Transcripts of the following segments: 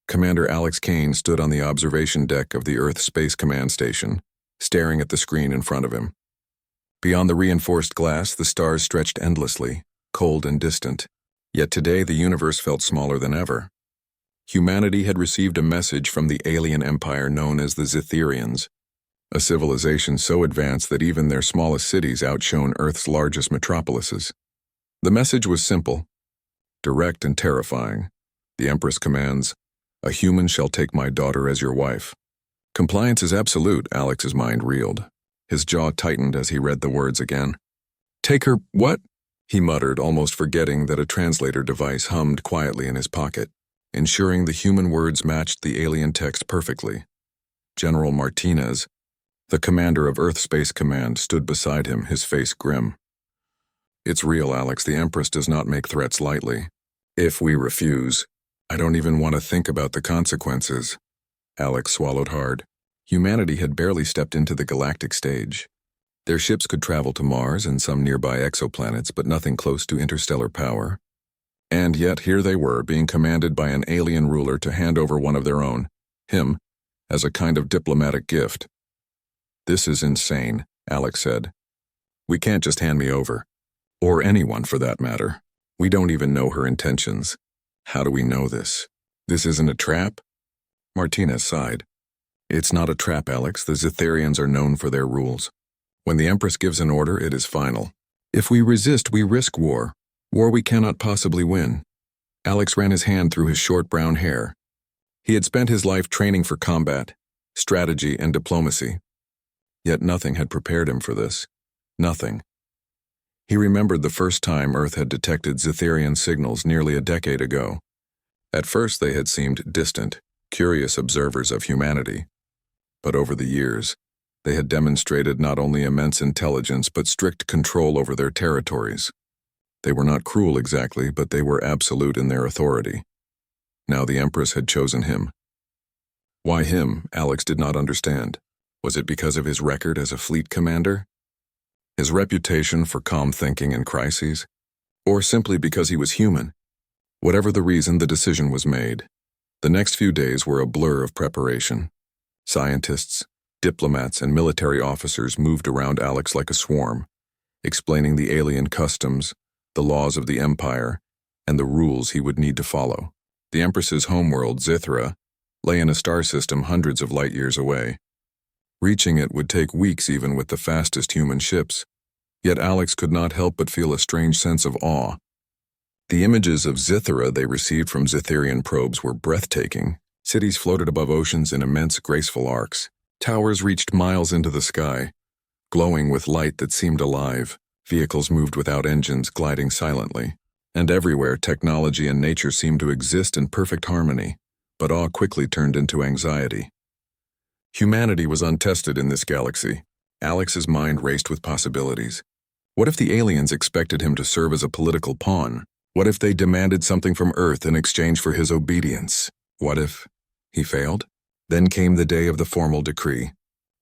Commander Alex Kane stood on the observation deck of the Earth Space Command Station, staring at the screen in front of him. Beyond the reinforced glass, the stars stretched endlessly, cold and distant. Yet today the universe felt smaller than ever. Humanity had received a message from the alien empire known as the Zitherians, a civilization so advanced that even their smallest cities outshone Earth's largest metropolises. The message was simple, direct and terrifying. The Empress commands, "A human shall take my daughter as your wife." Compliance is absolute, Alex's mind reeled. His jaw tightened as he read the words again. "Take her, what?" he muttered, almost forgetting that a translator device hummed quietly in his pocket, ensuring the human words matched the alien text perfectly. General Martinez, the commander of Earth Space Command, stood beside him, his face grim. "It's real, Alex. The Empress does not make threats lightly. If we refuse, I don't even want to think about the consequences." Alex swallowed hard. Humanity had barely stepped into the galactic stage. Their ships could travel to Mars and some nearby exoplanets, but nothing close to interstellar power. And yet here they were, being commanded by an alien ruler to hand over one of their own, him, as a kind of diplomatic gift. "This is insane," Alex said. "We can't just hand me over. Or anyone, for that matter. We don't even know her intentions. How do we know this? This isn't a trap?" Martinez sighed. "It's not a trap, Alex. The Zitherians are known for their rules. When the Empress gives an order, it is final. If we resist, we risk war. War we cannot possibly win." Alex ran his hand through his short brown hair. He had spent his life training for combat, strategy, and diplomacy. Yet nothing had prepared him for this. Nothing. He remembered the first time Earth had detected Zitherian signals nearly a decade ago. At first they had seemed distant, curious observers of humanity. But over the years, they had demonstrated not only immense intelligence but strict control over their territories. They were not cruel exactly, but they were absolute in their authority. Now the Empress had chosen him. Why him, Alex did not understand. Was it because of his record as a fleet commander? His reputation for calm thinking in crises? Or simply because he was human? Whatever the reason, the decision was made. The next few days were a blur of preparation. Scientists, diplomats, and military officers moved around Alex like a swarm, explaining the alien customs, the laws of the Empire, and the rules he would need to follow. The Empress's homeworld, Zithra, lay in a star system hundreds of light years away. Reaching it would take weeks even with the fastest human ships, yet Alex could not help but feel a strange sense of awe. The images of Zithra they received from Zitherian probes were breathtaking. Cities floated above oceans in immense, graceful arcs. Towers reached miles into the sky, glowing with light that seemed alive. Vehicles moved without engines, gliding silently. And everywhere, technology and nature seemed to exist in perfect harmony, but awe quickly turned into anxiety. Humanity was untested in this galaxy. Alex's mind raced with possibilities. What if the aliens expected him to serve as a political pawn? What if they demanded something from Earth in exchange for his obedience? What if he failed? Then came the day of the formal decree.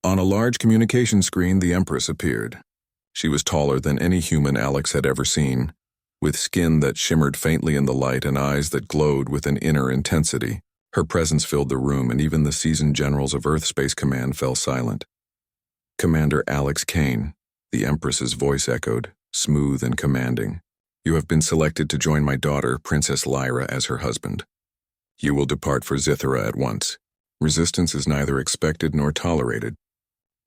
On a large communication screen, the Empress appeared. She was taller than any human Alex had ever seen, with skin that shimmered faintly in the light and eyes that glowed with an inner intensity. Her presence filled the room, and even the seasoned generals of Earth Space Command fell silent. "Commander Alex Kane," the Empress's voice echoed, smooth and commanding. "You have been selected to join my daughter, Princess Lyra, as her husband. You will depart for Zithra at once. Resistance is neither expected nor tolerated.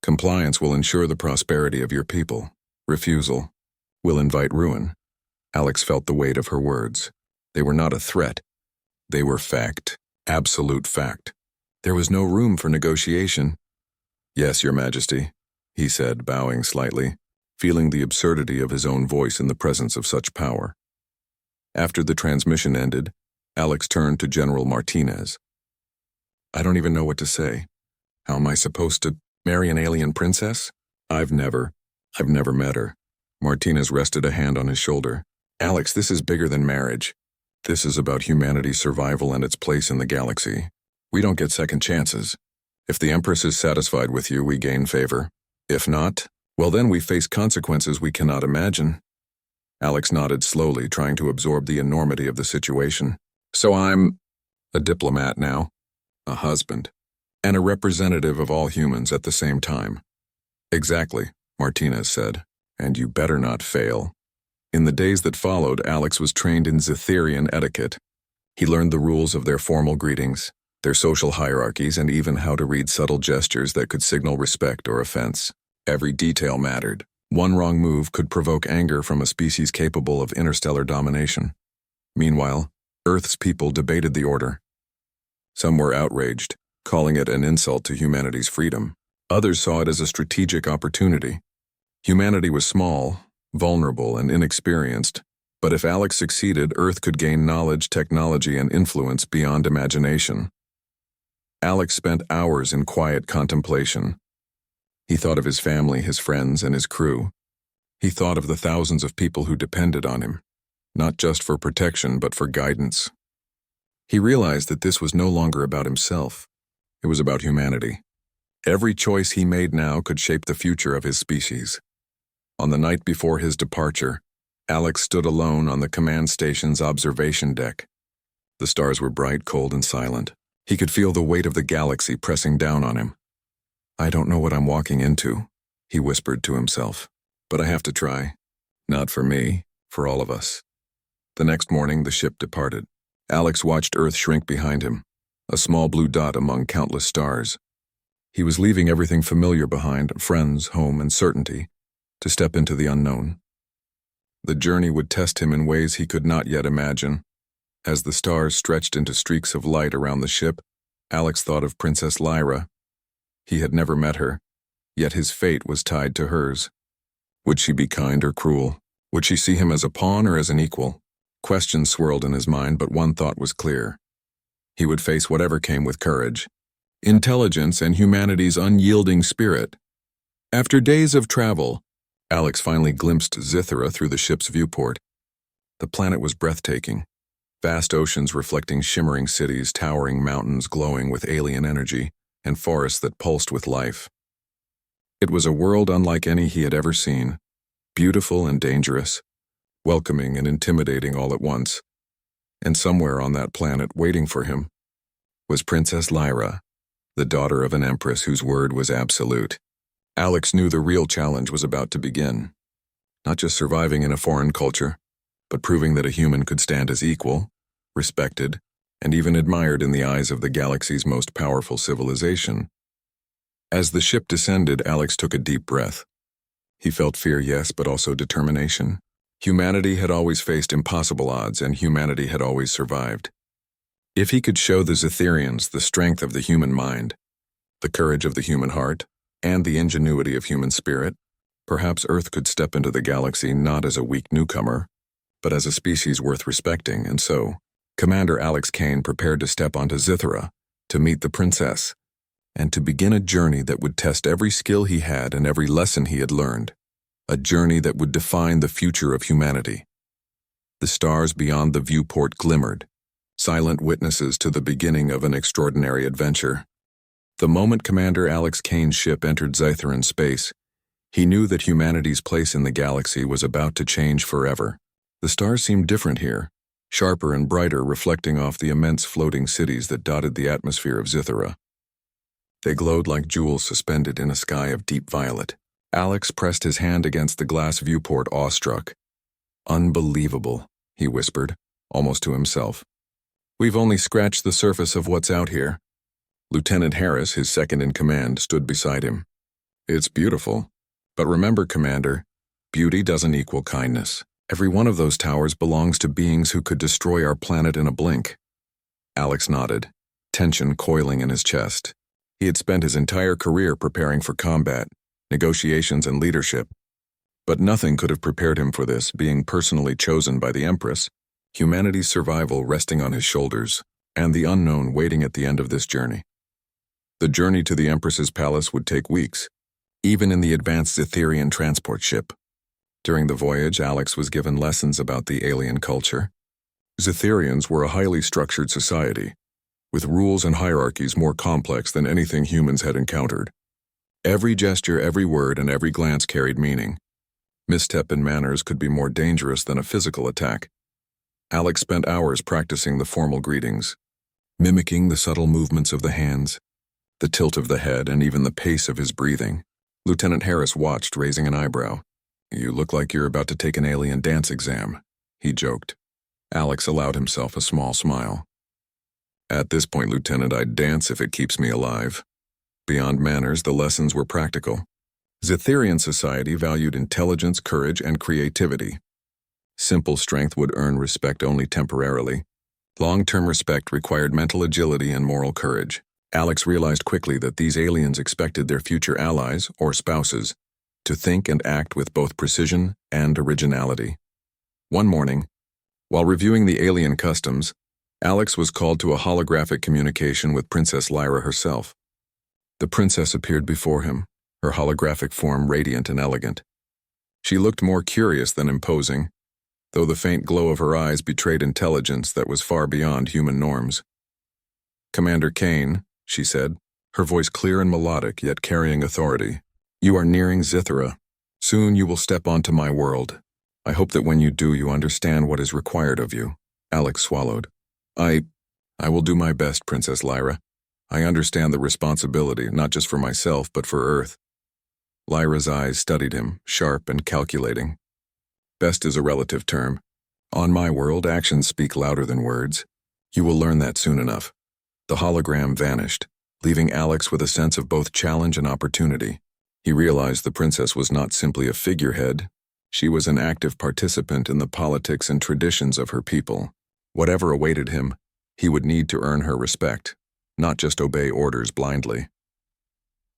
Compliance will ensure the prosperity of your people. Refusal will invite ruin." Alex felt the weight of her words. They were not a threat. They were fact. Absolute fact. There was no room for negotiation. "Yes, Your Majesty," he said, bowing slightly, feeling the absurdity of his own voice in the presence of such power. After the transmission ended, Alex turned to General Martinez. "I don't even know what to say. How am I supposed to marry an alien princess? I've never met her." Martinez rested a hand on his shoulder. "Alex, this is bigger than marriage. This is about humanity's survival and its place in the galaxy. We don't get second chances. If the Empress is satisfied with you, we gain favor. If not, well then we face consequences we cannot imagine." Alex nodded slowly, trying to absorb the enormity of the situation. "So I'm..." A diplomat now, a husband, and a representative of all humans at the same time. Exactly, Martinez said, and you better not fail. In the days that followed, Alex was trained in Zetherian etiquette. He learned the rules of their formal greetings, their social hierarchies, and even how to read subtle gestures that could signal respect or offense. Every detail mattered. One wrong move could provoke anger from a species capable of interstellar domination. Meanwhile, Earth's people debated the order. Some were outraged, calling it an insult to humanity's freedom. Others saw it as a strategic opportunity. Humanity was small, vulnerable, and inexperienced, but if Alex succeeded, Earth could gain knowledge, technology, and influence beyond imagination. Alex spent hours in quiet contemplation. He thought of his family, his friends, and his crew. He thought of the thousands of people who depended on him, not just for protection, but for guidance. He realized that this was no longer about himself. It was about humanity. Every choice he made now could shape the future of his species. On the night before his departure, Alex stood alone on the command station's observation deck. The stars were bright, cold, and silent. He could feel the weight of the galaxy pressing down on him. "I don't know what I'm walking into," he whispered to himself. "But I have to try. Not for me, for all of us." The next morning, the ship departed. Alex watched Earth shrink behind him, a small blue dot among countless stars. He was leaving everything familiar behind, friends, home, and certainty, to step into the unknown. The journey would test him in ways he could not yet imagine. As the stars stretched into streaks of light around the ship, Alex thought of Princess Lyra. He had never met her, yet his fate was tied to hers. Would she be kind or cruel? Would she see him as a pawn or as an equal? Questions swirled in his mind, but one thought was clear. He would face whatever came with courage, intelligence, and humanity's unyielding spirit. After days of travel, Alex finally glimpsed Zithera through the ship's viewport. The planet was breathtaking. Vast oceans reflecting shimmering cities, towering mountains glowing with alien energy, and forests that pulsed with life. It was a world unlike any he had ever seen, beautiful and dangerous, welcoming and intimidating all at once. And somewhere on that planet, waiting for him, was Princess Lyra, the daughter of an Empress whose word was absolute. Alex knew the real challenge was about to begin. Not just surviving in a foreign culture, but proving that a human could stand as equal, respected, and even admired in the eyes of the galaxy's most powerful civilization. As the ship descended, Alex took a deep breath. He felt fear, yes, but also determination. Humanity had always faced impossible odds, and humanity had always survived. If he could show the Zetherians the strength of the human mind, the courage of the human heart, and the ingenuity of human spirit, perhaps Earth could step into the galaxy not as a weak newcomer, but as a species worth respecting. And so, Commander Alex Kane prepared to step onto Zithera, to meet the princess, and to begin a journey that would test every skill he had and every lesson he had learned, a journey that would define the future of humanity. The stars beyond the viewport glimmered, silent witnesses to the beginning of an extraordinary adventure. The moment Commander Alex Kane's ship entered Zytheran space, he knew that humanity's place in the galaxy was about to change forever. The stars seemed different here, sharper and brighter, reflecting off the immense floating cities that dotted the atmosphere of Zithera. They glowed like jewels suspended in a sky of deep violet. Alex pressed his hand against the glass viewport, awestruck. "Unbelievable," he whispered, almost to himself. "We've only scratched the surface of what's out here." Lieutenant Harris, his second-in-command, stood beside him. "It's beautiful. But remember, Commander, beauty doesn't equal kindness. Every one of those towers belongs to beings who could destroy our planet in a blink." Alex nodded, tension coiling in his chest. He had spent his entire career preparing for combat, negotiations, and leadership. But nothing could have prepared him for this, being personally chosen by the Empress, humanity's survival resting on his shoulders, and the unknown waiting at the end of this journey. The journey to the Empress's palace would take weeks, even in the advanced Zetherian transport ship. During the voyage, Alex was given lessons about the alien culture. Zetherians were a highly structured society, with rules and hierarchies more complex than anything humans had encountered. Every gesture, every word, and every glance carried meaning. Misstep in manners could be more dangerous than a physical attack. Alex spent hours practicing the formal greetings, mimicking the subtle movements of the hands, the tilt of the head, and even the pace of his breathing. Lieutenant Harris watched, raising an eyebrow. "You look like you're about to take an alien dance exam," he joked. Alex allowed himself a small smile. "At this point, Lieutenant, I'd dance if it keeps me alive." Beyond manners, the lessons were practical. Zitherian society valued intelligence, courage, and creativity. Simple strength would earn respect only temporarily. Long-term respect required mental agility and moral courage. Alex realized quickly that these aliens expected their future allies, or spouses, to think and act with both precision and originality. One morning, while reviewing the alien customs, Alex was called to a holographic communication with Princess Lyra herself. The princess appeared before him, her holographic form radiant and elegant. She looked more curious than imposing, though the faint glow of her eyes betrayed intelligence that was far beyond human norms. "Commander Kane," she said, her voice clear and melodic, yet carrying authority. "You are nearing Zithera. Soon you will step onto my world. I hope that when you do, you understand what is required of you." Alex swallowed. I will do my best, Princess Lyra. I understand the responsibility, not just for myself, but for Earth." Lyra's eyes studied him, sharp and calculating. "Best is a relative term. On my world, actions speak louder than words. You will learn that soon enough." The hologram vanished, leaving Alex with a sense of both challenge and opportunity. He realized the princess was not simply a figurehead. She was an active participant in the politics and traditions of her people. Whatever awaited him, he would need to earn her respect, not just obey orders blindly.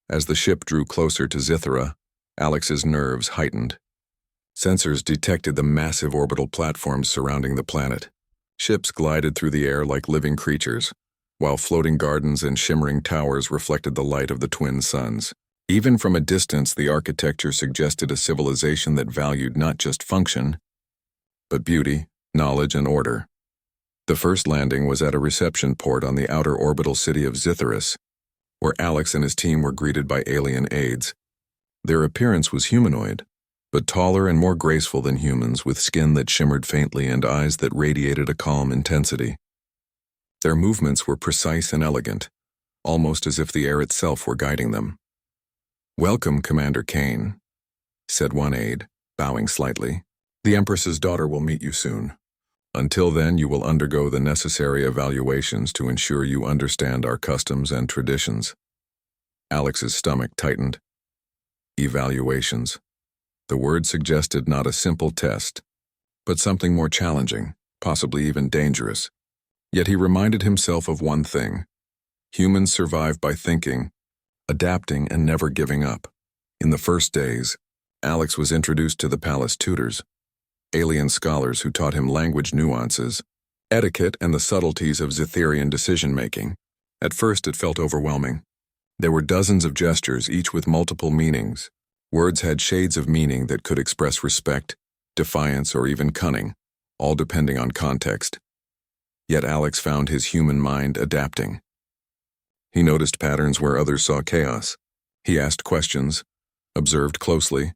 As the ship drew closer to Zithera, Alex's nerves heightened. Sensors detected the massive orbital platforms surrounding the planet. Ships glided through the air like living creatures, while floating gardens and shimmering towers reflected the light of the twin suns. Even from a distance, the architecture suggested a civilization that valued not just function, but beauty, knowledge, and order. The first landing was at a reception port on the outer orbital city of Zitherus, where Alex and his team were greeted by alien aides. Their appearance was humanoid, but taller and more graceful than humans, with skin that shimmered faintly and eyes that radiated a calm intensity. Their movements were precise and elegant, almost as if the air itself were guiding them. "Welcome, Commander Kane," said one aide, bowing slightly. "The Empress's daughter will meet you soon. Until then, you will undergo the necessary evaluations to ensure you understand our customs and traditions." Alex's stomach tightened. Evaluations. The word suggested not a simple test, but something more challenging, possibly even dangerous. Yet he reminded himself of one thing. Humans survive by thinking, adapting, and never giving up. In the first days, Alex was introduced to the palace tutors, alien scholars who taught him language nuances, etiquette, and the subtleties of Zitherian decision-making. At first, it felt overwhelming. There were dozens of gestures, each with multiple meanings. Words had shades of meaning that could express respect, defiance, or even cunning, all depending on context. Yet Alex found his human mind adapting. He noticed patterns where others saw chaos. He asked questions, observed closely,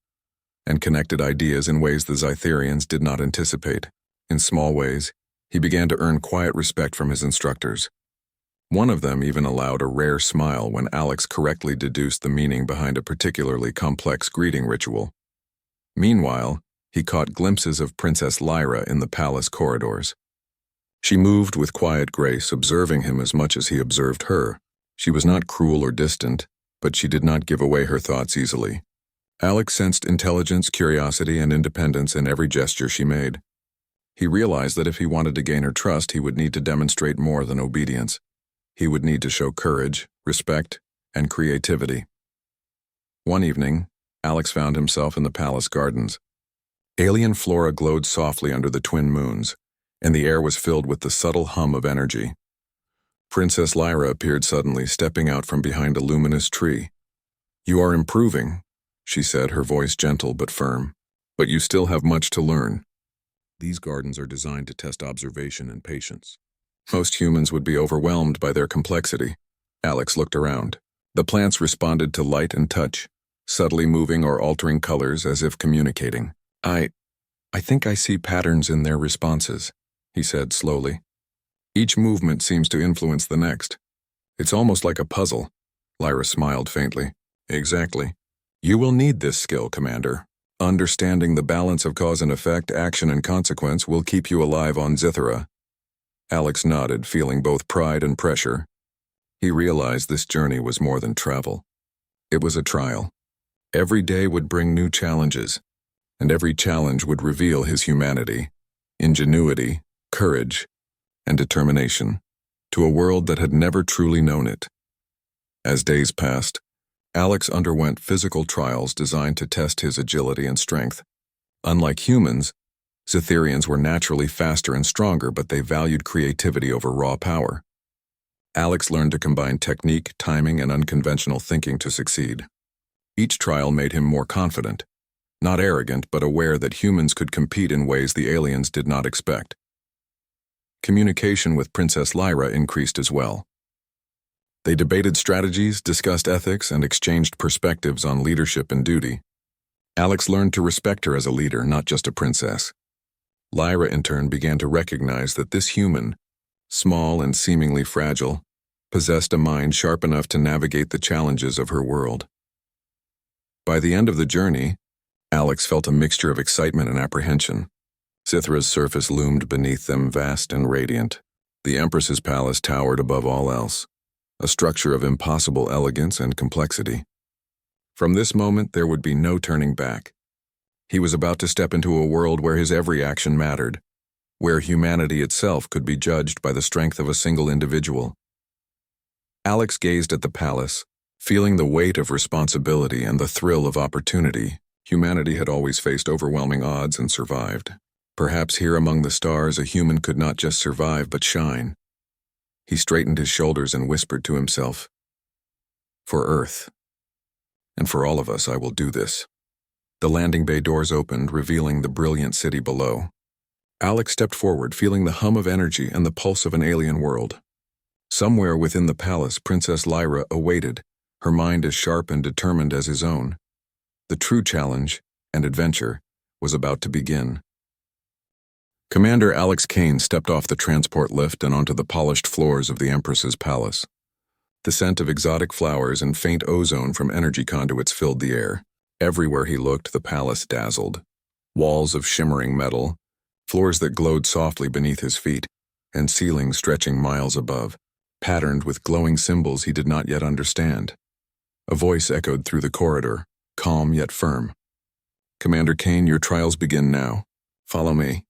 and connected ideas in ways the Zitherians did not anticipate. In small ways, he began to earn quiet respect from his instructors. One of them even allowed a rare smile when Alex correctly deduced the meaning behind a particularly complex greeting ritual. Meanwhile, he caught glimpses of Princess Lyra in the palace corridors. She moved with quiet grace, observing him as much as he observed her. She was not cruel or distant, but she did not give away her thoughts easily. Alex sensed intelligence, curiosity, and independence in every gesture she made. He realized that if he wanted to gain her trust, he would need to demonstrate more than obedience. He would need to show courage, respect, and creativity. One evening, Alex found himself in the palace gardens. Alien flora glowed softly under the twin moons, and the air was filled with the subtle hum of energy. Princess Lyra appeared suddenly, stepping out from behind a luminous tree. "You are improving," she said, her voice gentle but firm. "But you still have much to learn. These gardens are designed to test observation and patience. Most humans would be overwhelmed by their complexity." Alex looked around. The plants responded to light and touch, subtly moving or altering colors as if communicating. I think I see patterns in their responses," he said slowly. Each movement seems to influence the next. It's almost like a puzzle. Lyra smiled faintly. Exactly. You will need this skill, Commander. Understanding the balance of cause and effect, action and consequence will keep you alive on Zithera. Alex nodded, feeling both pride and pressure. He realized this journey was more than travel. It was a trial. Every day would bring new challenges, and every challenge would reveal his humanity, ingenuity, courage, and determination to a world that had never truly known it. As days passed, Alex underwent physical trials designed to test his agility and strength. Unlike humans, Zitherians were naturally faster and stronger, but they valued creativity over raw power. Alex learned to combine technique, timing, and unconventional thinking to succeed. Each trial made him more confident, not arrogant, but aware that humans could compete in ways the aliens did not expect. Communication with Princess Lyra increased as well. They debated strategies, discussed ethics, and exchanged perspectives on leadership and duty. Alex learned to respect her as a leader, not just a princess. Lyra, in turn, began to recognize that this human, small and seemingly fragile, possessed a mind sharp enough to navigate the challenges of her world. By the end of the journey, Alex felt a mixture of excitement and apprehension. Zithera's surface loomed beneath them, vast and radiant. The Empress's palace towered above all else, a structure of impossible elegance and complexity. From this moment, there would be no turning back. He was about to step into a world where his every action mattered, where humanity itself could be judged by the strength of a single individual. Alex gazed at the palace, feeling the weight of responsibility and the thrill of opportunity. Humanity had always faced overwhelming odds and survived. Perhaps here among the stars, a human could not just survive but shine. He straightened his shoulders and whispered to himself, "For Earth, and for all of us, I will do this." The landing bay doors opened, revealing the brilliant city below. Alex stepped forward, feeling the hum of energy and the pulse of an alien world. Somewhere within the palace, Princess Lyra awaited, her mind as sharp and determined as his own. The true challenge and adventure was about to begin. Commander Alex Kane stepped off the transport lift and onto the polished floors of the Empress's palace. The scent of exotic flowers and faint ozone from energy conduits filled the air. Everywhere he looked, the palace dazzled. Walls of shimmering metal, floors that glowed softly beneath his feet, and ceilings stretching miles above, patterned with glowing symbols he did not yet understand. A voice echoed through the corridor, calm yet firm. "Commander Kane, your trials begin now. Follow me."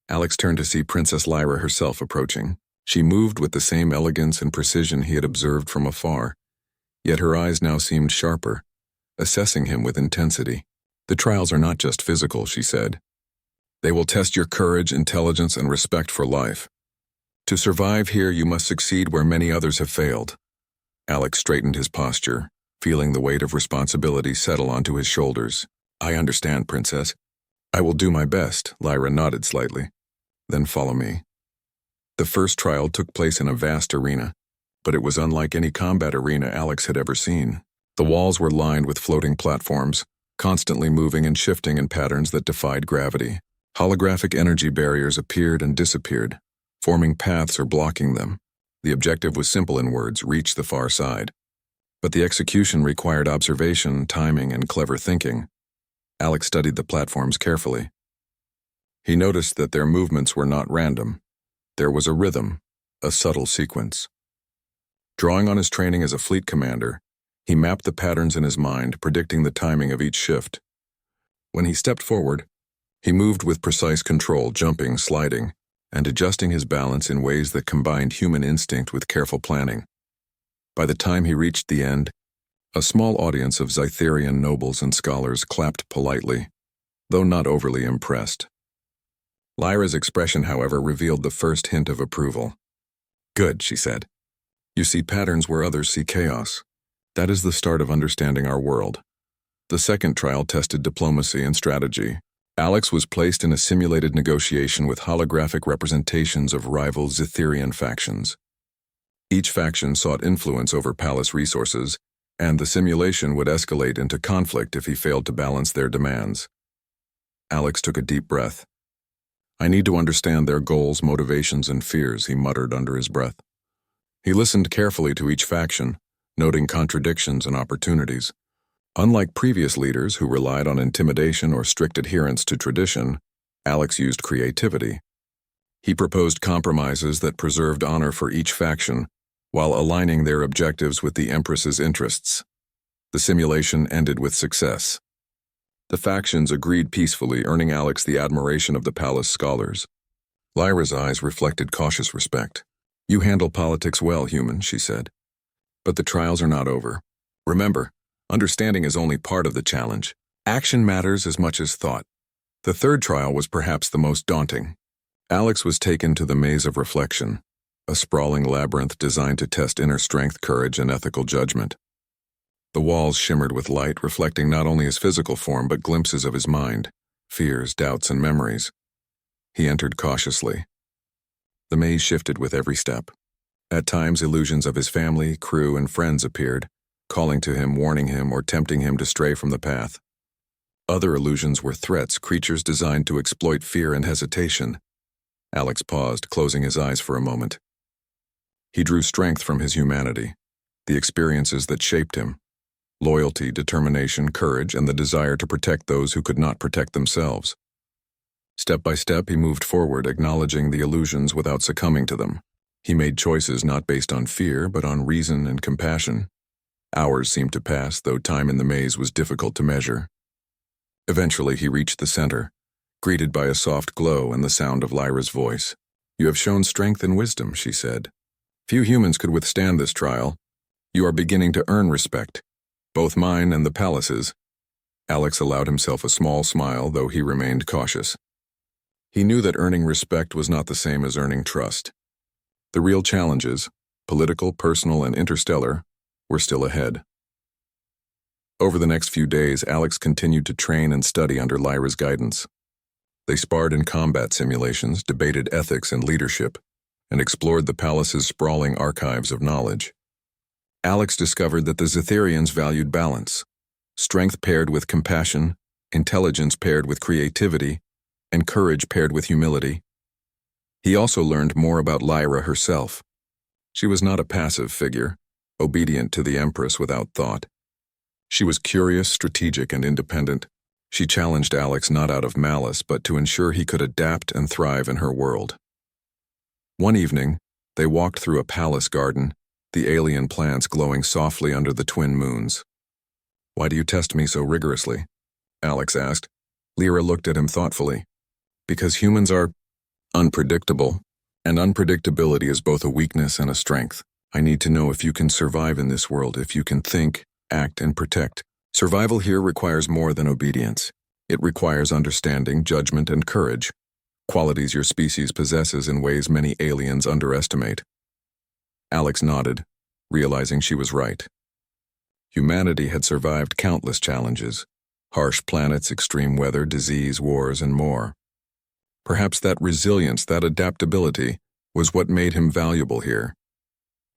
Alex turned to see Princess Lyra herself approaching. She moved with the same elegance and precision he had observed from afar, yet her eyes now seemed sharper, assessing him with intensity. "The trials are not just physical," she said. "They will test your courage, intelligence, and respect for life. To survive here, you must succeed where many others have failed." Alex straightened his posture, feeling the weight of responsibility settle onto his shoulders. "I understand, Princess. I will do my best," Lyra nodded slightly. "Then follow me." The first trial took place in a vast arena, but it was unlike any combat arena Alex had ever seen. The walls were lined with floating platforms, constantly moving and shifting in patterns that defied gravity. Holographic energy barriers appeared and disappeared, forming paths or blocking them. The objective was simple in words: reach the far side. But the execution required observation, timing, and clever thinking. Alex studied the platforms carefully. He noticed that their movements were not random. There was a rhythm, a subtle sequence. Drawing on his training as a fleet commander, he mapped the patterns in his mind, predicting the timing of each shift. When he stepped forward, he moved with precise control, jumping, sliding, and adjusting his balance in ways that combined human instinct with careful planning. By the time he reached the end, a small audience of Zitherian nobles and scholars clapped politely, though not overly impressed. Lyra's expression, however, revealed the first hint of approval. "Good," she said. "You see patterns where others see chaos. That is the start of understanding our world." The second trial tested diplomacy and strategy. Alex was placed in a simulated negotiation with holographic representations of rival Zitherian factions. Each faction sought influence over palace resources, and the simulation would escalate into conflict if he failed to balance their demands. Alex took a deep breath. I need to understand their goals, motivations, and fears, he muttered under his breath. He listened carefully to each faction, noting contradictions and opportunities. Unlike previous leaders who relied on intimidation or strict adherence to tradition, Alex used creativity. He proposed compromises that preserved honor for each faction, while aligning their objectives with the Empress's interests. The simulation ended with success. The factions agreed peacefully, earning Alex the admiration of the palace scholars. Lyra's eyes reflected cautious respect. You handle politics well, human, she said. But the trials are not over. Remember, understanding is only part of the challenge. Action matters as much as thought. The third trial was perhaps the most daunting. Alex was taken to the maze of reflection, a sprawling labyrinth designed to test inner strength, courage, and ethical judgment. The walls shimmered with light, reflecting not only his physical form but glimpses of his mind, fears, doubts, and memories. He entered cautiously. The maze shifted with every step. At times, illusions of his family, crew, and friends appeared, calling to him, warning him, or tempting him to stray from the path. Other illusions were threats, creatures designed to exploit fear and hesitation. Alex paused, closing his eyes for a moment. He drew strength from his humanity, the experiences that shaped him. Loyalty, determination, courage, and the desire to protect those who could not protect themselves. Step by step, he moved forward, acknowledging the illusions without succumbing to them. He made choices not based on fear, but on reason and compassion. Hours seemed to pass, though time in the maze was difficult to measure. Eventually, he reached the center, greeted by a soft glow and the sound of Lyra's voice. You have shown strength and wisdom, she said. Few humans could withstand this trial. You are beginning to earn respect, both mine and the palace's. Alex allowed himself a small smile, though he remained cautious. He knew that earning respect was not the same as earning trust. The real challenges, political, personal, and interstellar, were still ahead. Over the next few days, Alex continued to train and study under Lyra's guidance. They sparred in combat simulations, debated ethics and leadership, and explored the palace's sprawling archives of knowledge. Alex discovered that the Zetherians valued balance, strength paired with compassion, intelligence paired with creativity, and courage paired with humility. He also learned more about Lyra herself. She was not a passive figure, obedient to the Empress without thought. She was curious, strategic, and independent. She challenged Alex not out of malice, but to ensure he could adapt and thrive in her world. One evening, they walked through a palace garden, the alien plants glowing softly under the twin moons. Why do you test me so rigorously? Alex asked. Lyra looked at him thoughtfully. Because humans are unpredictable, and unpredictability is both a weakness and a strength. I need to know if you can survive in this world, if you can think, act, and protect. Survival here requires more than obedience. It requires understanding, judgment, and courage, qualities your species possesses in ways many aliens underestimate. Alex nodded, realizing she was right. Humanity had survived countless challenges, harsh planets, extreme weather, disease, wars, and more. Perhaps that resilience, that adaptability, was what made him valuable here.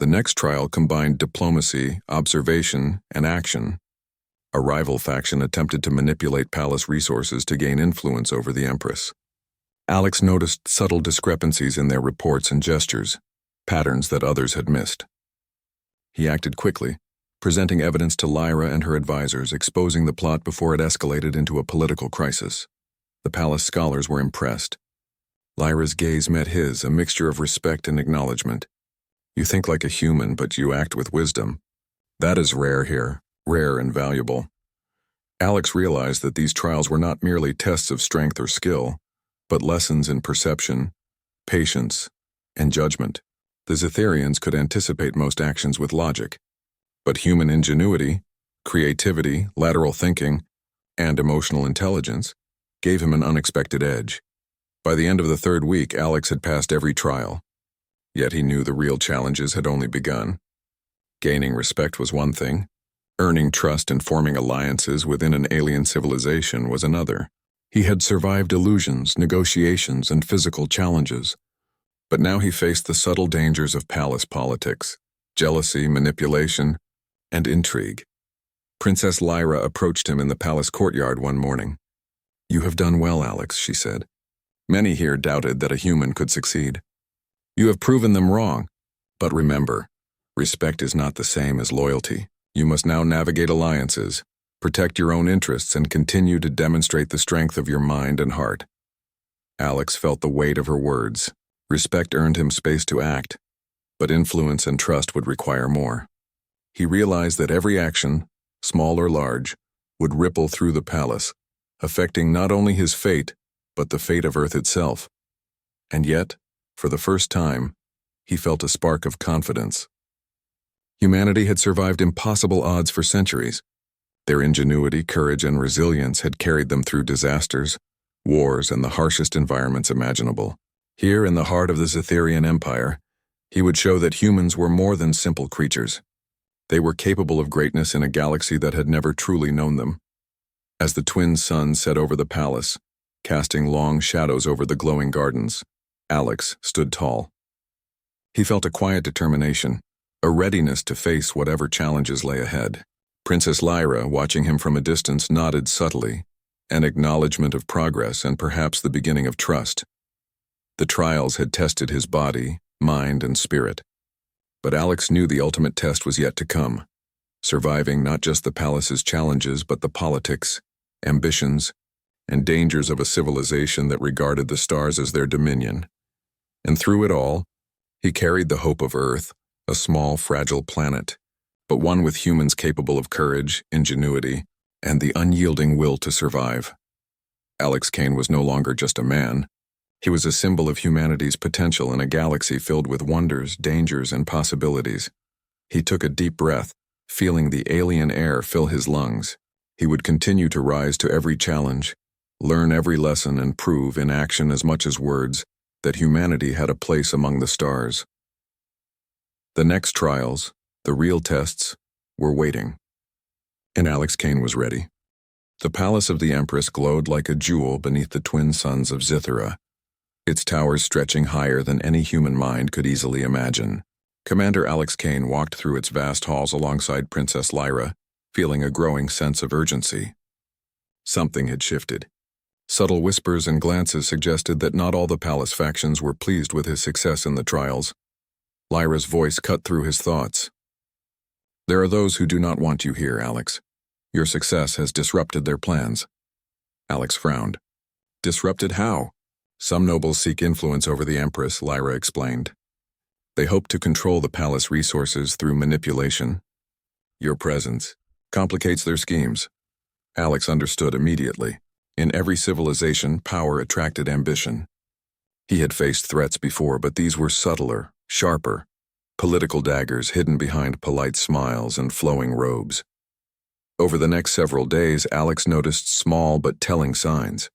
The next trial combined diplomacy, observation, and action. A rival faction attempted to manipulate palace resources to gain influence over the Empress. Alex noticed subtle discrepancies in their reports and gestures, patterns that others had missed. He acted quickly, presenting evidence to Lyra and her advisors, exposing the plot before it escalated into a political crisis. The palace scholars were impressed. Lyra's gaze met his, a mixture of respect and acknowledgement. You think like a human, but you act with wisdom. That is rare here, rare and valuable. Alex realized that these trials were not merely tests of strength or skill, but lessons in perception, patience, and judgment. The Zetherians could anticipate most actions with logic, but human ingenuity, creativity, lateral thinking, and emotional intelligence gave him an unexpected edge. By the end of the third week, Alex had passed every trial, yet he knew the real challenges had only begun. Gaining respect was one thing, earning trust and forming alliances within an alien civilization was another. He had survived illusions, negotiations, and physical challenges, but now he faced the subtle dangers of palace politics, jealousy, manipulation, and intrigue. Princess Lyra approached him in the palace courtyard one morning. You have done well, Alex, she said. Many here doubted that a human could succeed. You have proven them wrong. But remember, respect is not the same as loyalty. You must now navigate alliances, protect your own interests, and continue to demonstrate the strength of your mind and heart. Alex felt the weight of her words. Respect earned him space to act, but influence and trust would require more. He realized that every action, small or large, would ripple through the palace, affecting not only his fate, but the fate of Earth itself. And yet, for the first time, he felt a spark of confidence. Humanity had survived impossible odds for centuries. Their ingenuity, courage, and resilience had carried them through disasters, wars, and the harshest environments imaginable. Here, in the heart of the Zetherian Empire, he would show that humans were more than simple creatures. They were capable of greatness in a galaxy that had never truly known them. As the twin suns set over the palace, casting long shadows over the glowing gardens, Alex stood tall. He felt a quiet determination, a readiness to face whatever challenges lay ahead. Princess Lyra, watching him from a distance, nodded subtly, an acknowledgement of progress and perhaps the beginning of trust. The trials had tested his body, mind, and spirit. But Alex knew the ultimate test was yet to come, surviving not just the palace's challenges but the politics, ambitions, and dangers of a civilization that regarded the stars as their dominion. And through it all, he carried the hope of Earth, a small, fragile planet, but one with humans capable of courage, ingenuity, and the unyielding will to survive. Alex Kane was no longer just a man. He was a symbol of humanity's potential in a galaxy filled with wonders, dangers, and possibilities. He took a deep breath, feeling the alien air fill his lungs. He would continue to rise to every challenge, learn every lesson, and prove in action as much as words that humanity had a place among the stars. The next trials, the real tests, were waiting. And Alex Kane was ready. The palace of the Empress glowed like a jewel beneath the twin suns of Zithera, its towers stretching higher than any human mind could easily imagine. Commander Alex Kane walked through its vast halls alongside Princess Lyra, feeling a growing sense of urgency. Something had shifted. Subtle whispers and glances suggested that not all the palace factions were pleased with his success in the trials. Lyra's voice cut through his thoughts. "There are those who do not want you here, Alex. Your success has disrupted their plans." Alex frowned. "Disrupted how?" "Some nobles seek influence over the Empress," Lyra explained. "They hope to control the palace resources through manipulation. Your presence complicates their schemes." Alex understood immediately. In every civilization, power attracted ambition. He had faced threats before, but these were subtler, sharper, political daggers hidden behind polite smiles and flowing robes. Over the next several days, Alex noticed small but telling signs.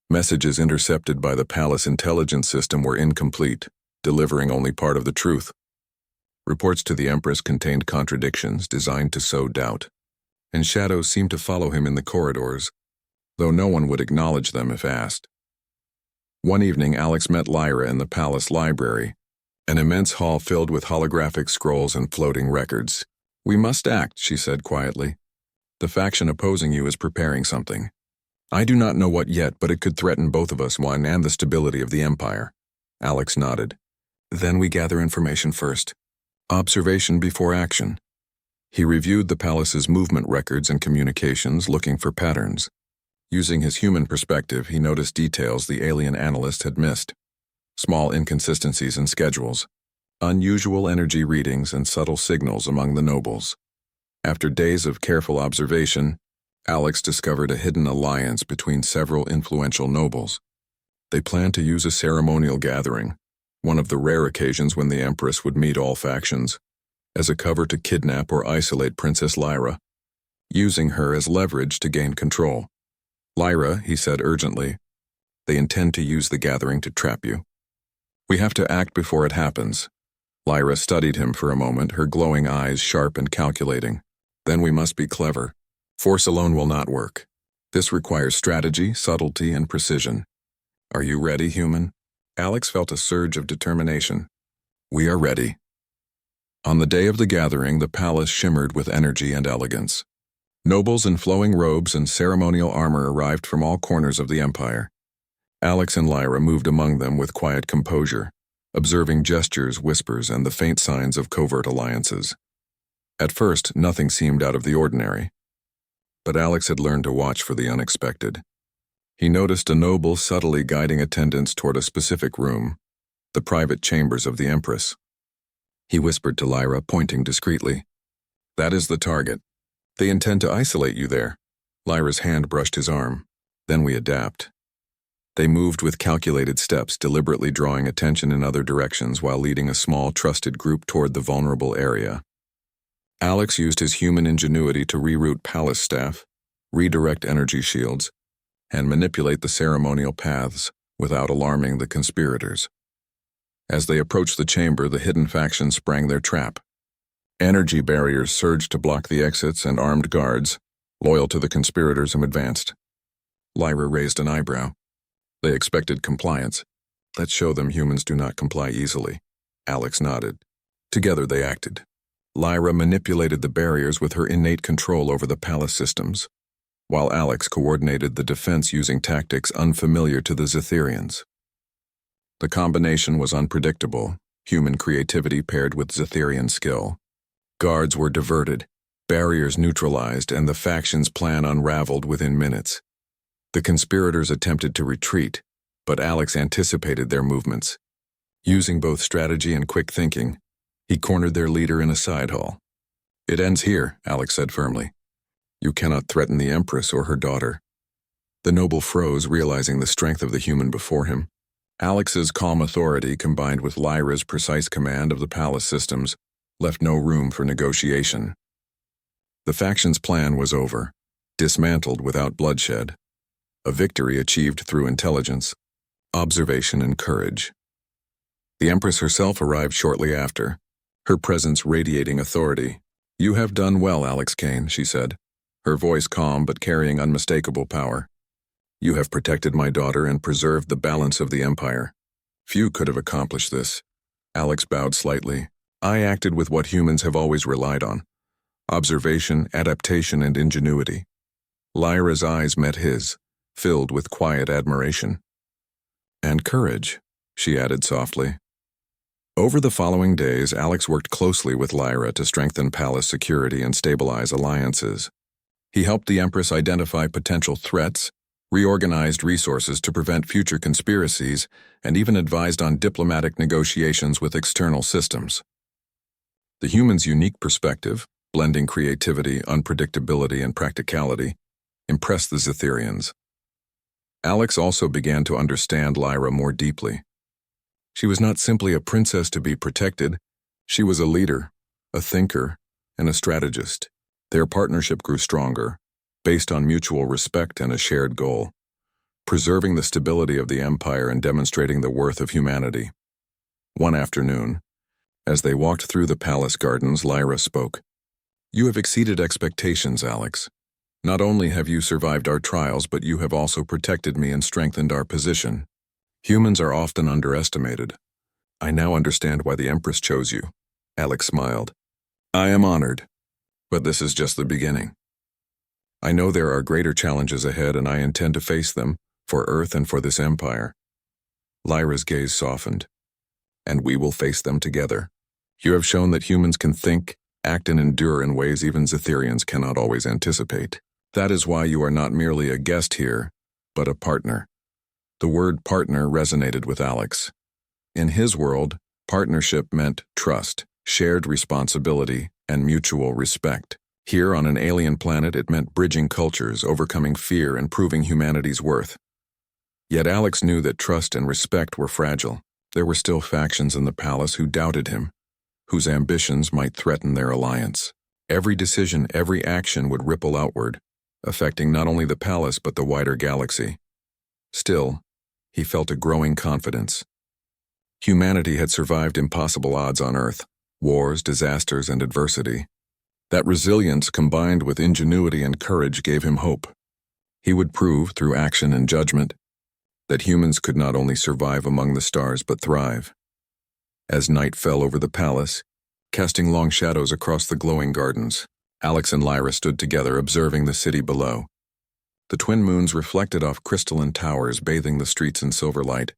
Messages intercepted by the palace intelligence system were incomplete, delivering only part of the truth. Reports to the Empress contained contradictions designed to sow doubt, and shadows seemed to follow him in the corridors, though no one would acknowledge them if asked. One evening, Alex met Lyra in the palace library, an immense hall filled with holographic scrolls and floating records. "We must act," she said quietly. "The faction opposing you is preparing something. I do not know what yet, but it could threaten both of us, one and the stability of the Empire." Alex nodded. "Then we gather information first. Observation before action." He reviewed the palace's movement records and communications, looking for patterns. Using his human perspective, he noticed details the alien analyst had missed. Small inconsistencies in schedules, unusual energy readings, and subtle signals among the nobles. After days of careful observation, Alex discovered a hidden alliance between several influential nobles. They planned to use a ceremonial gathering, one of the rare occasions when the Empress would meet all factions, as a cover to kidnap or isolate Princess Lyra, using her as leverage to gain control. "Lyra," he said urgently, "they intend to use the gathering to trap you. We have to act before it happens." Lyra studied him for a moment, her glowing eyes sharp and calculating. "Then we must be clever. Force alone will not work. This requires strategy, subtlety, and precision. Are you ready, human?" Alex felt a surge of determination. "We are ready." On the day of the gathering, the palace shimmered with energy and elegance. Nobles in flowing robes and ceremonial armor arrived from all corners of the empire. Alex and Lyra moved among them with quiet composure, observing gestures, whispers, and the faint signs of covert alliances. At first, nothing seemed out of the ordinary. But Alex had learned to watch for the unexpected. He noticed a noble subtly guiding attendants toward a specific room, the private chambers of the Empress. He whispered to Lyra, pointing discreetly. "That is the target. They intend to isolate you there." Lyra's hand brushed his arm. "Then we adapt." They moved with calculated steps, deliberately drawing attention in other directions while leading a small, trusted group toward the vulnerable area. Alex used his human ingenuity to reroute palace staff, redirect energy shields, and manipulate the ceremonial paths without alarming the conspirators. As they approached the chamber, the hidden faction sprang their trap. Energy barriers surged to block the exits, and armed guards, loyal to the conspirators, advanced. Lyra raised an eyebrow. They expected compliance. "Let's show them humans do not comply easily." Alex nodded. Together they acted. Lyra manipulated the barriers with her innate control over the palace systems, while Alex coordinated the defense using tactics unfamiliar to the Zetherians. The combination was unpredictable, human creativity paired with Zetherian skill. Guards were diverted, barriers neutralized, and the faction's plan unraveled within minutes. The conspirators attempted to retreat, but Alex anticipated their movements. Using both strategy and quick thinking, he cornered their leader in a side hall. "It ends here," Alex said firmly. "You cannot threaten the Empress or her daughter." The noble froze, realizing the strength of the human before him. Alex's calm authority, combined with Lyra's precise command of the palace systems, left no room for negotiation. The faction's plan was over, dismantled without bloodshed. A victory achieved through intelligence, observation, and courage. The Empress herself arrived shortly after, her presence radiating authority. "You have done well, Alex Kane," she said, her voice calm but carrying unmistakable power. "You have protected my daughter and preserved the balance of the Empire. Few could have accomplished this." Alex bowed slightly. "I acted with what humans have always relied on: observation, adaptation, and ingenuity." Lyra's eyes met his, filled with quiet admiration. "And courage," she added softly. Over the following days, Alex worked closely with Lyra to strengthen palace security and stabilize alliances. He helped the Empress identify potential threats, reorganized resources to prevent future conspiracies, and even advised on diplomatic negotiations with external systems. The human's unique perspective, blending creativity, unpredictability, and practicality, impressed the Zetherians. Alex also began to understand Lyra more deeply. She was not simply a princess to be protected, she was a leader, a thinker, and a strategist. Their partnership grew stronger, based on mutual respect and a shared goal: preserving the stability of the Empire and demonstrating the worth of humanity. One afternoon, as they walked through the palace gardens, Lyra spoke. "You have exceeded expectations, Alex. Not only have you survived our trials, but you have also protected me and strengthened our position. Humans are often underestimated. I now understand why the Empress chose you." Alex smiled. "I am honored, but this is just the beginning. I know there are greater challenges ahead, and I intend to face them, for Earth and for this Empire." Lyra's gaze softened. "And we will face them together. You have shown that humans can think, act, and endure in ways even Zetherians cannot always anticipate. That is why you are not merely a guest here, but a partner." The word partner resonated with Alex. In his world, partnership meant trust, shared responsibility, and mutual respect. Here on an alien planet, it meant bridging cultures, overcoming fear, and proving humanity's worth. Yet Alex knew that trust and respect were fragile. There were still factions in the palace who doubted him, whose ambitions might threaten their alliance. Every decision, every action would ripple outward, affecting not only the palace but the wider galaxy. Still, he felt a growing confidence. Humanity had survived impossible odds on Earth: wars, disasters, and adversity. That resilience, combined with ingenuity and courage, gave him hope. He would prove, through action and judgment, that humans could not only survive among the stars but thrive. As night fell over the palace, casting long shadows across the glowing gardens, Alex and Lyra stood together, observing the city below. The twin moons reflected off crystalline towers bathing the streets in silver light.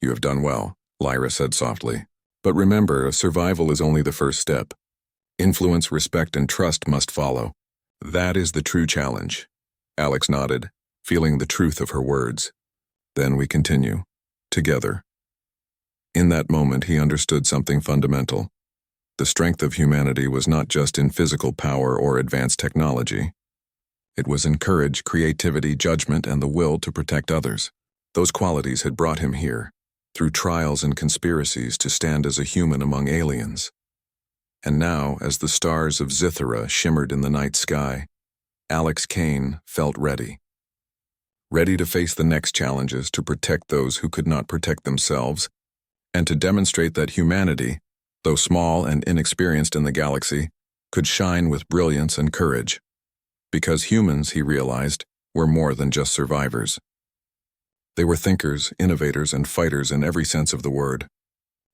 "You have done well," Lyra said softly. "But remember, survival is only the first step. Influence, respect, and trust must follow. That is the true challenge." Alex nodded, feeling the truth of her words. "Then we continue. Together." In that moment, he understood something fundamental. The strength of humanity was not just in physical power or advanced technology. It was in courage, creativity, judgment, and the will to protect others. Those qualities had brought him here, through trials and conspiracies, to stand as a human among aliens. And now, as the stars of Zithera shimmered in the night sky, Alex Kane felt ready. Ready to face the next challenges, to protect those who could not protect themselves, and to demonstrate that humanity, though small and inexperienced in the galaxy, could shine with brilliance and courage. Because humans, he realized, were more than just survivors. They were thinkers, innovators, and fighters in every sense of the word.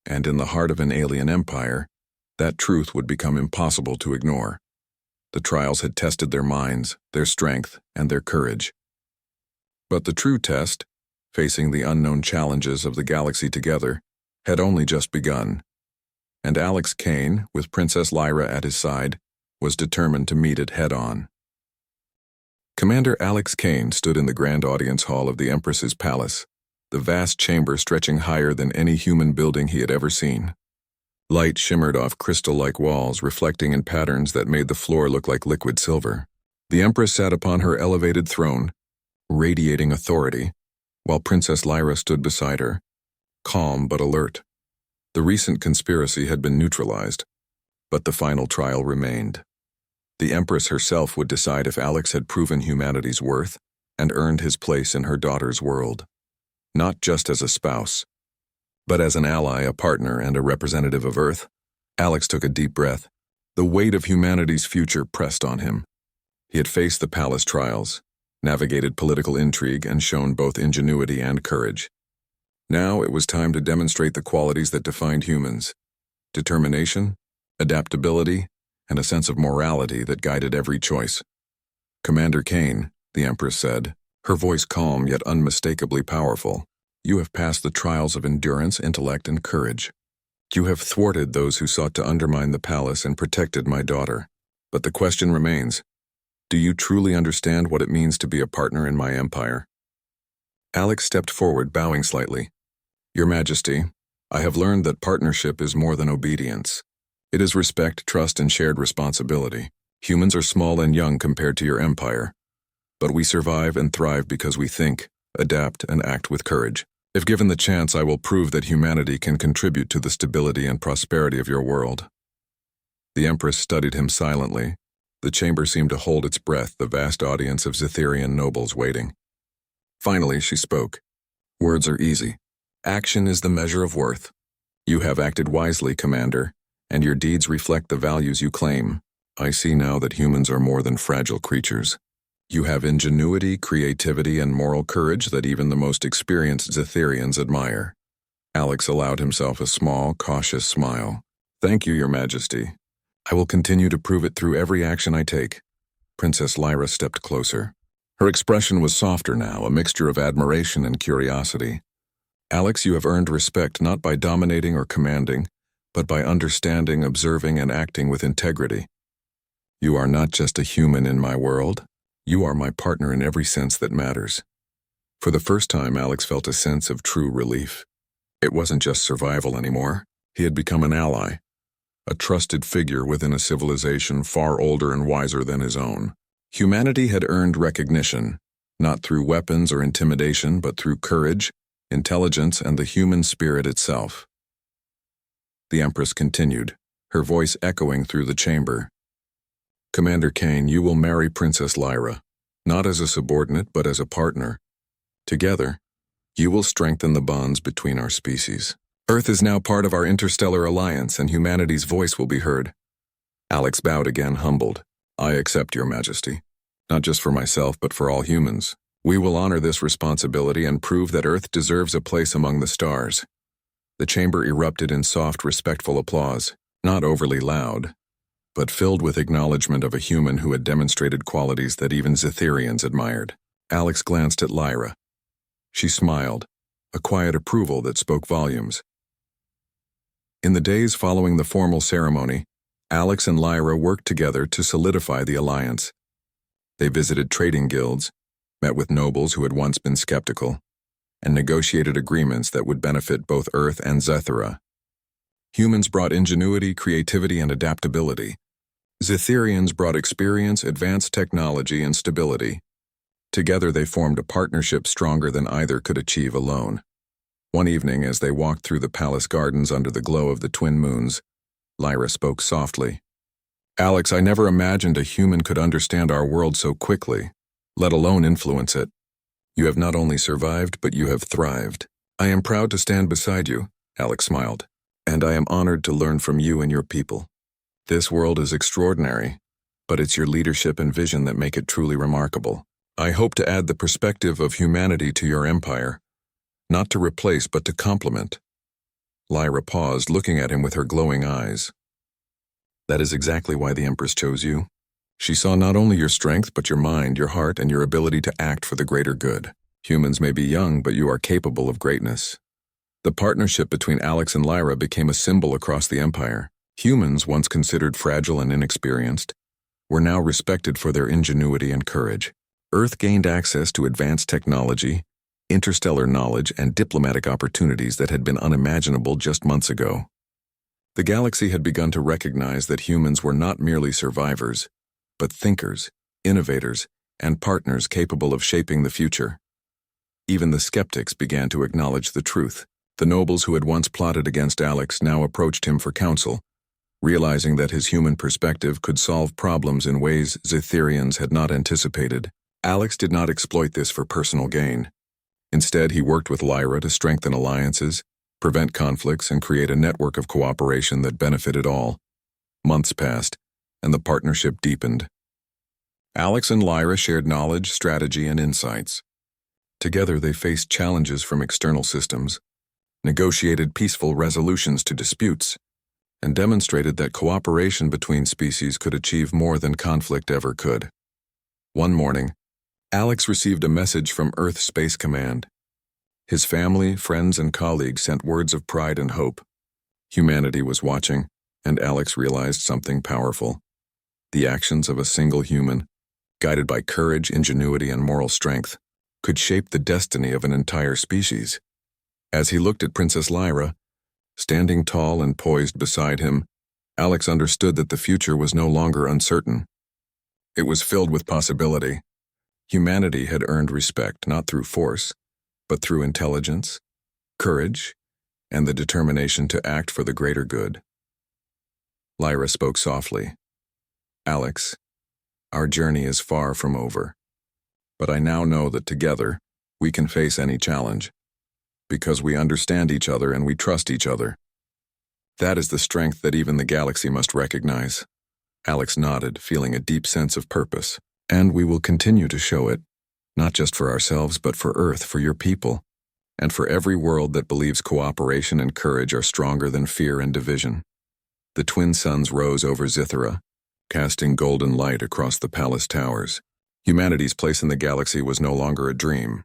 And in the heart of an alien empire, that truth would become impossible to ignore. The trials had tested their minds, their strength, and their courage. But the true test, facing the unknown challenges of the galaxy together, had only just begun. And Alex Kane, with Princess Lyra at his side, was determined to meet it head-on. Commander Alex Kane stood in the grand audience hall of the Empress's palace, the vast chamber stretching higher than any human building he had ever seen. Light shimmered off crystal-like walls, reflecting in patterns that made the floor look like liquid silver. The Empress sat upon her elevated throne, radiating authority, while Princess Lyra stood beside her, calm but alert. The recent conspiracy had been neutralized, but the final trial remained. The Empress herself would decide if Alex had proven humanity's worth and earned his place in her daughter's world. Not just as a spouse, but as an ally, a partner, and a representative of Earth. Alex took a deep breath. The weight of humanity's future pressed on him. He had faced the palace trials, navigated political intrigue, and shown both ingenuity and courage. Now it was time to demonstrate the qualities that defined humans: determination, adaptability, and a sense of morality that guided every choice. "Commander Kane," the Empress said, her voice calm yet unmistakably powerful, "you have passed the trials of endurance, intellect, and courage. You have thwarted those who sought to undermine the palace and protected my daughter. But the question remains, do you truly understand what it means to be a partner in my empire?" Alex stepped forward, bowing slightly. "Your Majesty, I have learned that partnership is more than obedience. It is respect, trust, and shared responsibility. Humans are small and young compared to your empire, but we survive and thrive because we think, adapt, and act with courage. If given the chance, I will prove that humanity can contribute to the stability and prosperity of your world." The Empress studied him silently. The chamber seemed to hold its breath, the vast audience of Zitherian nobles waiting. Finally, she spoke. "Words are easy. Action is the measure of worth. You have acted wisely, Commander, and your deeds reflect the values you claim. I see now that humans are more than fragile creatures. You have ingenuity, creativity, and moral courage that even the most experienced Zitherians admire." Alex allowed himself a small, cautious smile. "Thank you, Your Majesty. I will continue to prove it through every action I take." Princess Lyra stepped closer. Her expression was softer now, a mixture of admiration and curiosity. "Alex, you have earned respect not by dominating or commanding, but by understanding, observing, and acting with integrity. You are not just a human in my world. You are my partner in every sense that matters." For the first time, Alex felt a sense of true relief. It wasn't just survival anymore. He had become an ally, a trusted figure within a civilization far older and wiser than his own. Humanity had earned recognition, not through weapons or intimidation, but through courage, intelligence, and the human spirit itself. The Empress continued, her voice echoing through the chamber. "Commander Kane, you will marry Princess Lyra, not as a subordinate but as a partner. Together, you will strengthen the bonds between our species. Earth is now part of our interstellar alliance, and humanity's voice will be heard." Alex bowed again, humbled. "I accept, Your Majesty. Not just for myself, but for all humans. We will honor this responsibility and prove that Earth deserves a place among the stars." The chamber erupted in soft, respectful applause, not overly loud, but filled with acknowledgement of a human who had demonstrated qualities that even Zitherians admired. Alex glanced at Lyra. She smiled, a quiet approval that spoke volumes. In the days following the formal ceremony, Alex and Lyra worked together to solidify the alliance. They visited trading guilds, met with nobles who had once been skeptical, and negotiated agreements that would benefit both Earth and Zethera. Humans brought ingenuity, creativity, and adaptability. Zetherians brought experience, advanced technology, and stability. Together they formed a partnership stronger than either could achieve alone. One evening, as they walked through the palace gardens under the glow of the twin moons, Lyra spoke softly. "Alex, I never imagined a human could understand our world so quickly, let alone influence it. You have not only survived, but you have thrived. I am proud to stand beside you," Alex smiled, "and I am honored to learn from you and your people. This world is extraordinary, but it's your leadership and vision that make it truly remarkable. I hope to add the perspective of humanity to your empire, not to replace but to complement." Lyra paused, looking at him with her glowing eyes. "That is exactly why the Empress chose you. She saw not only your strength, but your mind, your heart, and your ability to act for the greater good. Humans may be young, but you are capable of greatness." The partnership between Alex and Lyra became a symbol across the empire. Humans, once considered fragile and inexperienced, were now respected for their ingenuity and courage. Earth gained access to advanced technology, interstellar knowledge, and diplomatic opportunities that had been unimaginable just months ago. The galaxy had begun to recognize that humans were not merely survivors, but thinkers, innovators, and partners capable of shaping the future. Even the skeptics began to acknowledge the truth. The nobles who had once plotted against Alex now approached him for counsel, realizing that his human perspective could solve problems in ways Zetherians had not anticipated. Alex did not exploit this for personal gain. Instead, he worked with Lyra to strengthen alliances, prevent conflicts, and create a network of cooperation that benefited all. Months passed, and the partnership deepened. Alex and Lyra shared knowledge, strategy, and insights. Together, they faced challenges from external systems, negotiated peaceful resolutions to disputes, and demonstrated that cooperation between species could achieve more than conflict ever could. One morning, Alex received a message from Earth Space Command. His family, friends, and colleagues sent words of pride and hope. Humanity was watching, and Alex realized something powerful. The actions of a single human, guided by courage, ingenuity, and moral strength, could shape the destiny of an entire species. As he looked at Princess Lyra, standing tall and poised beside him, Alex understood that the future was no longer uncertain. It was filled with possibility. Humanity had earned respect not through force, but through intelligence, courage, and the determination to act for the greater good. Lyra spoke softly. "Alex, our journey is far from over, but I now know that together we can face any challenge, because we understand each other and we trust each other. That is the strength that even the galaxy must recognize." Alex nodded, feeling a deep sense of purpose. "And we will continue to show it, not just for ourselves, but for Earth, for your people, and for every world that believes cooperation and courage are stronger than fear and division." The twin suns rose over Zethera, casting golden light across the palace towers. Humanity's place in the galaxy was no longer a dream.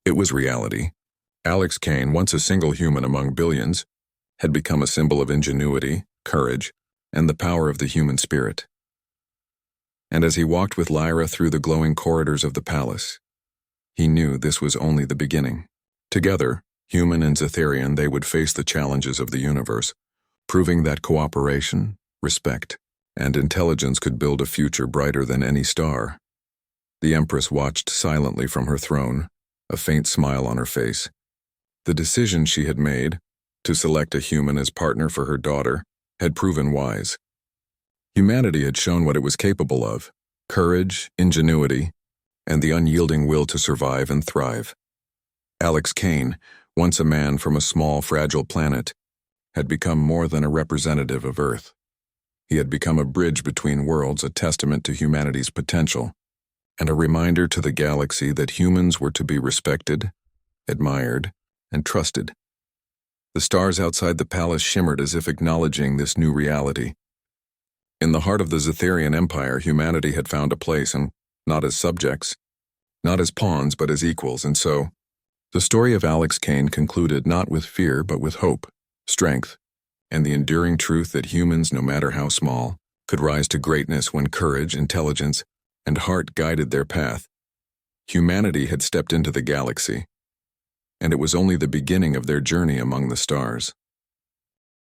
It was reality. Alex Kane, once a single human among billions, had become a symbol of ingenuity, courage, and the power of the human spirit. And as he walked with Lyra through the glowing corridors of the palace, he knew this was only the beginning. Together, human and Zetherian, they would face the challenges of the universe, proving that cooperation, respect, and intelligence could build a future brighter than any star. The Empress watched silently from her throne, a faint smile on her face. The decision she had made, to select a human as partner for her daughter, had proven wise. Humanity had shown what it was capable of: courage, ingenuity, and the unyielding will to survive and thrive. Alex Kane, once a man from a small, fragile planet, had become more than a representative of Earth. He had become a bridge between worlds, a testament to humanity's potential, and a reminder to the galaxy that humans were to be respected, admired, and trusted. The stars outside the palace shimmered as if acknowledging this new reality. In the heart of the Zetherian Empire, humanity had found a place, and not as subjects, not as pawns but as equals, and so, the story of Alex Kane concluded not with fear but with hope, strength, and the enduring truth that humans, no matter how small, could rise to greatness when courage, intelligence, and heart guided their path. Humanity had stepped into the galaxy, and it was only the beginning of their journey among the stars.